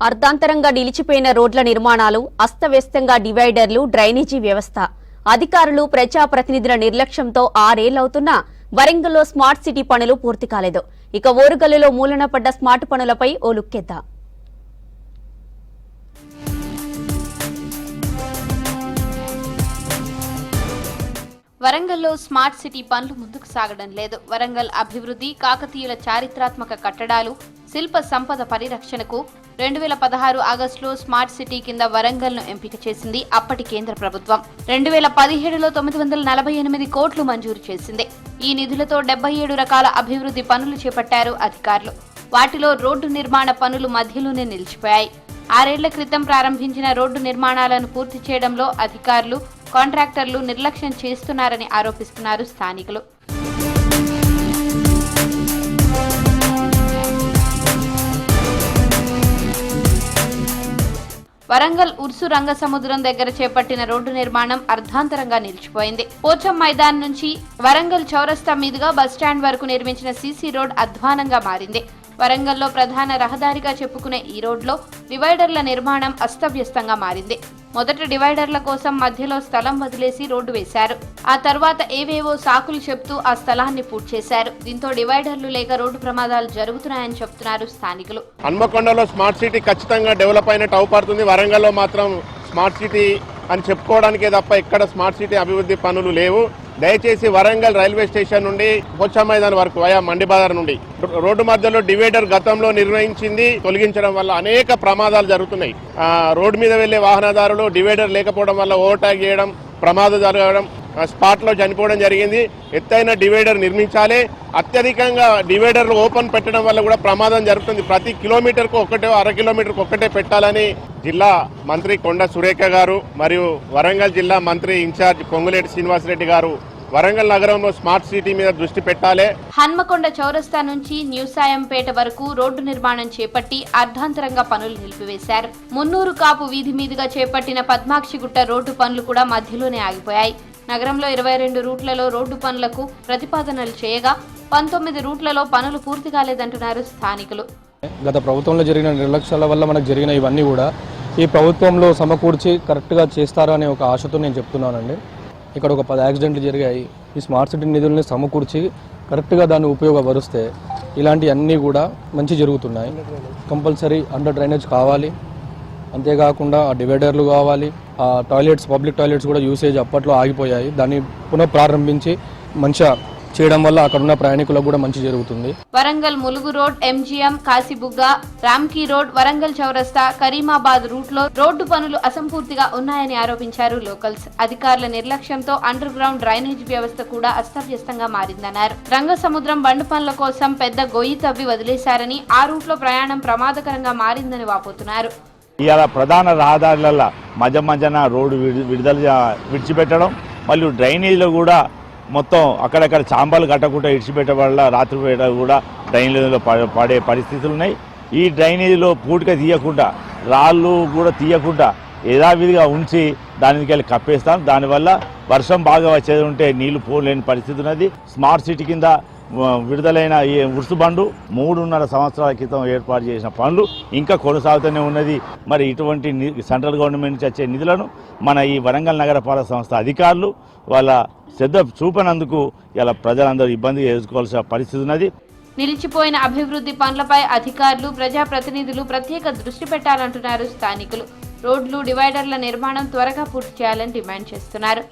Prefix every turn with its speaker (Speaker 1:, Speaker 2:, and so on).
Speaker 1: అర్ధాంతరంగా నిలిచిపోయిన రోడ్ల నిర్మాణాలు, అస్తవ్యస్తంగా డివైడర్లు, డ్రైనేజీ వ్యవస్థ. అధికారులు, ప్రజాప్రతినిధుల నిర్లక్ష్యంతో 6 ఏళ్లవుతున్నా వరంగల్లో స్మార్ట్ సిటీ పనులు పూర్తి కాలేదు. ఇక ఓరుగల్లులో మూలన పడ్డ స్మార్ట్ పనులపై ఓ లుక్కేద్దాం.
Speaker 2: వరంగల్లో స్మార్ట్ సిటీ పనులు ముందుకు సాగడం లేదు. వరంగల్ అభివృద్ధి, కాకతీయుల చారిత్రాత్మక కట్టడాలు, శిల్ప సంపద పరిరక్షణకు 2016 ఆగస్టులో స్మార్ట్ సిటీ కింద వరంగల్ను ఎంపిక చేసింది అప్పటి కేంద్ర ప్రభుత్వం. 2017లో 948 కోట్లు మంజూరు చేసింది. ఈ నిధులతో 77 రకాల అభివృద్ధి పనులు చేపట్టారు అధికారులు. వాటిలో రోడ్డు నిర్మాణ పనులు మధ్యలోనే నిలిచిపోయాయి. 6 ఏళ్ల క్రితం ప్రారంభించిన రోడ్డు నిర్మాణాలను పూర్తి చేయడంలో అధికారులు, కాంట్రాక్టర్లు నిర్లక్ష్యం చేస్తున్నారని ఆరోపిస్తున్నారు స్థానికులు. వరంగల్ ఉర్సు రంగసముద్రం దగ్గర చేపట్టిన రోడ్డు నిర్మాణం అర్ధాంతరంగా నిలిచిపోయింది. పోచం మైదాన్ నుంచి వరంగల్ చౌరస్తా మీదుగా బస్టాండ్ వరకు నిర్మించిన సీసీ రోడ్ అధ్వానంగా మారింది. వరంగల్లో ప్రధాన రహదారిగా చెప్పుకునే ఈ రోడ్లో డివైడర్ల నిర్మాణం అస్తవ్యస్తంగా మారింది. మొదట డివైడర్ల కోసం మధ్యలో స్థలం వదిలేసి రోడ్డు వేశారు. ఆ తర్వాత ఏవేవో సాకులు చెప్తూ ఆ స్థలాన్ని పూర్తి చేశారు. దీంతో డివైడర్లు లేక రోడ్డు ప్రమాదాలు జరుగుతున్నాయని చెప్తున్నారు స్థానికులు.
Speaker 3: హన్మకొండలో స్మార్ట్ సిటీ ఖచ్చితంగా డెవలప్ అయినట్టు అవుపడుతుంది. వరంగల్లో మాత్రం స్మార్ట్ సిటీ అని చెప్పుకోవడానికే తప్ప ఇక్కడ స్మార్ట్ సిటీ అభివృద్ధి పనులు లేవు. దయచేసి వరంగల్ రైల్వే స్టేషన్ నుండి పోచా మైదాన్ వరకు వయా మండి బజార్ నుండి రోడ్డు మధ్యలో డివైడర్ గతంలో నిర్వహించింది తొలగించడం వల్ల అనేక ప్రమాదాలు జరుగుతున్నాయి. రోడ్డు మీద వెళ్లే వాహనదారులు డివైడర్ లేకపోవడం వల్ల ఓవర్టేక్ చేయడం, ప్రమాదం జరగడం, స్పాట్ లో చనిపోవడం జరిగింది. ఎత్తైన డివైడర్ నిర్మించాలి. అత్యధికంగా డివైడర్లు ఓపెన్ పెట్టడం వల్ల కూడా ప్రమాదం జరుగుతుంది. ప్రతి కిలోమీటర్కు ఒకటే, అర కిలోమీటర్కు ఒకటే పెట్టాలని జిల్లా మంత్రి కొండ సురేఖ గారు మరియు వరంగల్ జిల్లా మంత్రి ఇన్ఛార్జ్ పొంగులేటి శ్రీనివాసరెడ్డి గారు వరంగల్ నగరంలో స్మార్ట్ సిటీ మీద దృష్టి పెట్టాలి.
Speaker 2: హన్మకొండ చౌరస్తా నుంచి న్యూసాయంపేట వరకు రోడ్డు నిర్మాణం చేపట్టి అర్ధాంతరంగా పనులు నిలిపివేశారు. మున్నూరు కాపు వీధి మీదుగా చేపట్టిన పద్మాక్షిగుట్ట రోడ్డు పనులు కూడా మధ్యలోనే ఆగిపోయాయి. నగరంలో 22 రూట్లలో రోడ్డు పనులకు ప్రతిపాదనలు చేయగా 19 రూట్లలో పనులు పూర్తి కాలేదంటున్నారు స్థానికులు.
Speaker 4: గత ప్రభుత్వంలో జరిగిన నిర్లక్ష్యాల వల్ల మనకు జరిగిన ఇవన్నీ కూడా ఈ ప్రభుత్వంలో సమకూర్చి కరెక్ట్గా చేస్తారా అనే ఒక ఆశతో నేను చెప్తున్నానండి. ఇక్కడ ఒక 10 యాక్సిడెంట్లు జరిగాయి. ఈ స్మార్ట్ సిటీ నిధుల్ని సమకూర్చి కరెక్ట్గా దాన్ని ఉపయోగపరుస్తే ఇలాంటివన్నీ కూడా మంచి జరుగుతున్నాయి. కంపల్సరీ అండర్ డ్రైనేజ్ కావాలి. అంతేకాకుండా ఆ డివైడర్లు కావాలి. ఆ టాయిలెట్స్, పబ్లిక్ టాయిలెట్స్ కూడా యూసేజ్ అప్పట్లో ఆగిపోయాయి. దాన్ని పునఃప్రారంభించి మంచిగా చేయడం వల్ల అక్కడ ఉన్న ప్రయాణికులకు కూడా మంచి జరుగుతుంది.
Speaker 2: Warangal Mulugu road, MGM, Kashibugga, Ramky road, Warangal చౌరస్తా, కరీమాబాద్ రూట్లో రోడ్డు పనులు అసంపూర్తిగా ఉన్నాయని ఆరోపించారు లోకల్స్. అధికారుల నిర్లక్ష్యంతో అండర్ గ్రౌండ్ డ్రైనేజ్ వ్యవస్థ కూడా అస్తవ్యస్తంగా మారిందన్నారు. రంగసముద్రం బండు పనుల కోసం పెద్ద గొయ్యి తవ్వి వదిలేశారని, ఆ రూట్లో ప్రయాణం ప్రమాదకరంగా మారిందని వాపోతున్నారు.
Speaker 5: ఇవాళ ప్రధాన రహదారుల మధ్యన రోడ్డు విడిచిపెట్టడం, మరియు డ్రైనేజీలో కూడా మొత్తం అక్కడక్కడ చాంబాలు కట్టకుండా ఇడిచిపెట్టే వల్ల రాత్రిపేట కూడా డ్రైనేజీలో పడే పరిస్థితులు ఉన్నాయి. ఈ డ్రైనేజీలో పూటిక తీయకుండా, రాళ్ళు కూడా తీయకుండా యథావిధిగా ఉంచి దానికి వెళ్ళి కప్పేస్తాం. దానివల్ల వర్షం బాగా వచ్చేది ఉంటే నీళ్లు పోలేని పరిస్థితి ఉన్నది. స్మార్ట్ సిటీ కింద విడుదలైన ఈ ఉర్సు బండు 3.5 సంవత్సరాల క్రితం ఏర్పాటు చేసిన పనులు ఇంకా కొనసాగుతూనే ఉన్నది. మరి ఇటువంటి సెంట్రల్ గవర్నమెంట్ నుంచి వచ్చే నిధులను మన ఈ వరంగల్ నగరపాలక సంస్థ అధికారులు వాళ్ళ శ్రద్ధ చూపనందుకు ఇలా ప్రజలందరూ ఇబ్బంది ఎదుర్కోవాల్సిన పరిస్థితి ఉన్నది.
Speaker 2: నిలిచిపోయిన అభివృద్ధి పనులపై అధికారులు, ప్రజాప్రతినిధులు ప్రత్యేక దృష్టి పెట్టాలంటున్నారు స్థానికులు. రోడ్లు, డివైడర్ల నిర్మాణం త్వరగా పూర్తి చేయాలని డిమాండ్ చేస్తున్నారు.